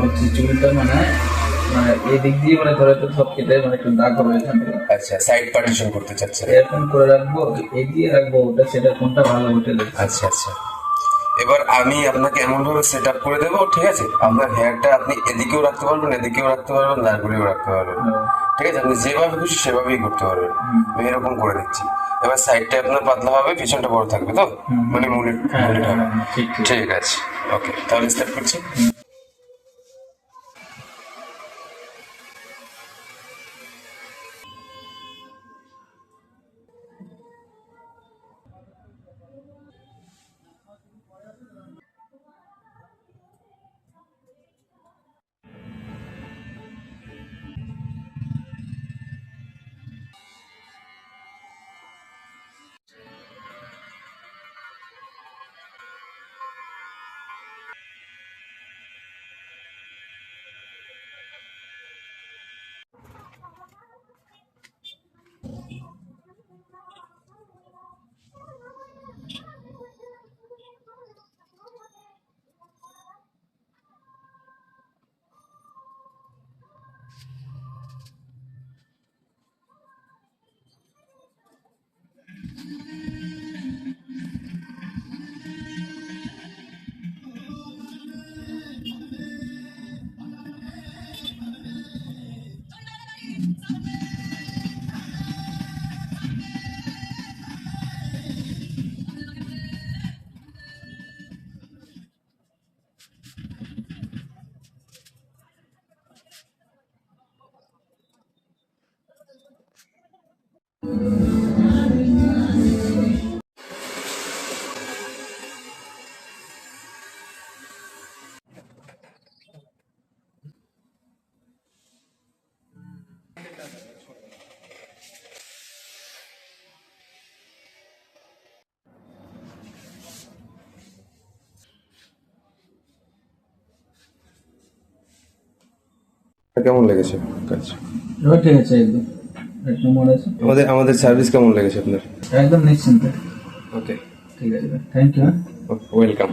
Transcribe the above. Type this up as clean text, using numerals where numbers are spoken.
হচ্ছে চুলটা মানে মানে এই দিক দিয়ে মানে ধরে তো সব কেটে মানে একটু দাগ হবে এখান থেকে। আচ্ছা, সাইড পার্টিশন করতে চাচ্ছেন? এরকম করে রাখবো, এগিয়ে রাখবো, ওটা সেটা কোনটা ভালো হোটেলে? আচ্ছা আচ্ছা, এবার আমি আপনাকে এমন ভাবে সেট আপ করে দেবো, ঠিক আছে? আপনার হেয়ারটা আপনি এদিকেও রাখতে পারবেন, এদিকেও রাখতে পারবেন, দাঁড় করেও রাখতে পারবেন, ঠিক আছে? আপনি যেভাবে খুশি সেভাবেই করতে পারবেন। আমি এরকম করে দিচ্ছি। এবার সাইডটা আপনার পাতলা হবে, পিছনটা বড় থাকবে তো, মানে মুলেট মুলেট হবে। ঠিক আছে, ওকে, তাহলে স্টার্ট করছি। কেমন লেগেছে কাজ? এবার ঠিক আছে, একদম এক নম্বর আছে। আমাদের সার্ভিস কেমন লেগেছে আপনার? একদম নিশ্চিন্ত। ওকে, ঠিক আছে, থ্যাংক ইউ। ওয়েলকাম।